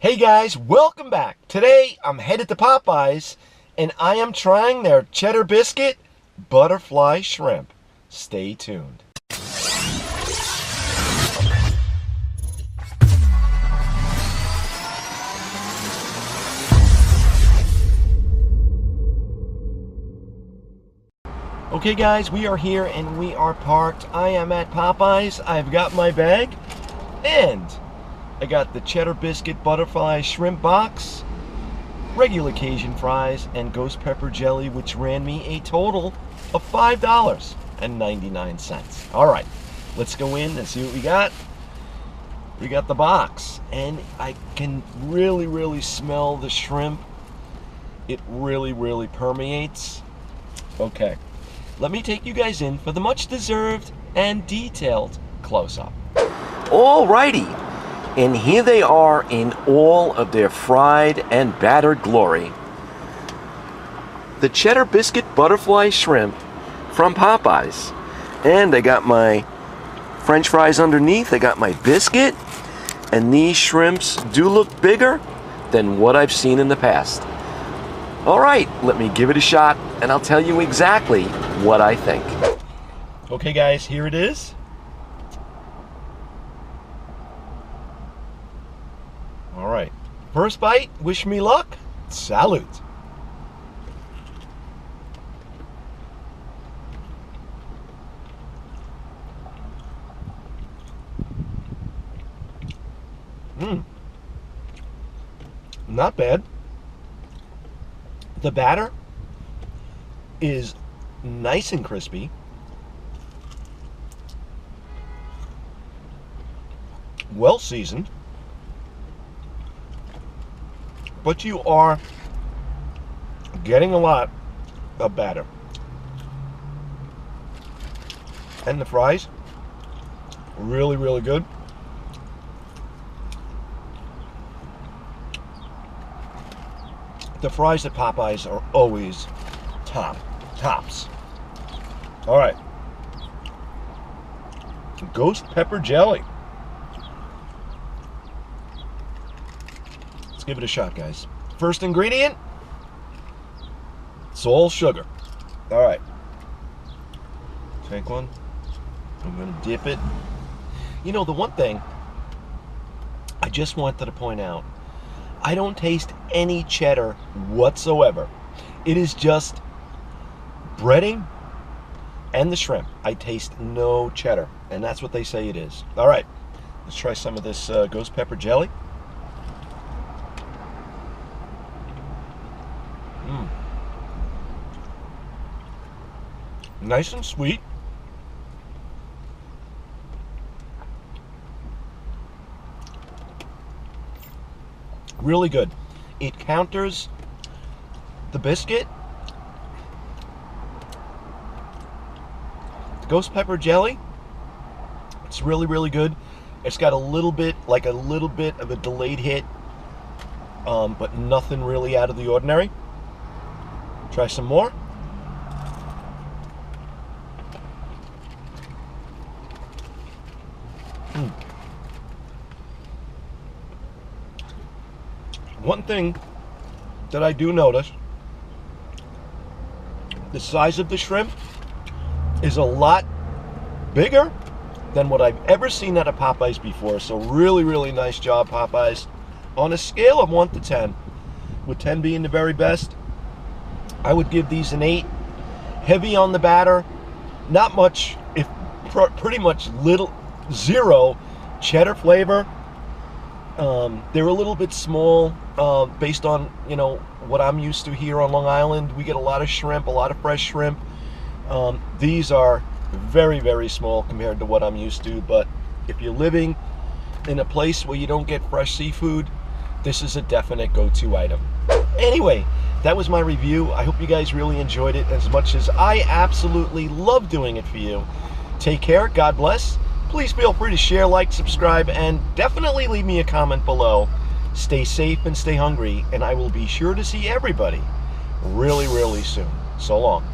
Hey guys, welcome back. Today I'm headed to Popeyes and I am trying their Cheddar Biscuit Butterfly Shrimp. Stay tuned. Okay guys, we are here and we are parked. I am at Popeyes. I've got my bag and I got the Cheddar Biscuit Butterfly Shrimp Box, regular Cajun fries, and ghost pepper jelly, which ran me a total of $5.99. All right, let's go in and see what we got. We got the box, and I can really smell the shrimp. It really permeates. Okay, let me take you guys in for the much deserved and detailed close-up. Alrighty. And here they are in all of their fried and battered glory. The Cheddar Biscuit Butterfly Shrimp from Popeyes. And I got my French fries underneath. I got my biscuit. And these shrimps do look bigger than what I've seen in the past. Alright, let me give it a shot and I'll tell you exactly what I think. Okay guys, here it is. All right, first bite, wish me luck, salute. Not bad. The batter is nice and crispy. Well seasoned. But you are getting a lot of batter. And the fries, really good. The fries at Popeyes are always tops. All right. Ghost pepper jelly. Let's give it a shot, guys. First ingredient, it's all sugar. All right. Take one. I'm going to dip it. You know, the one thing I just wanted to point out, I don't taste any cheddar whatsoever. It is just breading and the shrimp. I taste no cheddar, and that's what they say it is. All right. Let's try some of this ghost pepper jelly. Nice and sweet. Really good. It counters the biscuit. The ghost pepper jelly, it's really good. It's got a little bit of a delayed hit, but nothing really out of the ordinary. Try some more. One thing that I do notice, the size of the shrimp is a lot bigger than what I've ever seen at a Popeyes before. So really nice job, Popeyes. On a scale of 1 to 10, with 10 being the very best, I would give these an 8. Heavy on the batter, not much, if pretty much zero cheddar flavor. They're a little bit small, based on, you know, what I'm used to here on Long Island. We get a lot of shrimp, a lot of fresh shrimp. These are very small compared to what I'm used to, but if you're living in a place where you don't get fresh seafood, this is a definite go-to item. Anyway, that was my review. I hope you guys really enjoyed it as much as I absolutely love doing it for you. Take care, God bless. Please feel free to share, like, subscribe, and definitely leave me a comment below. Stay safe and stay hungry, and I will be sure to see everybody really soon. So long.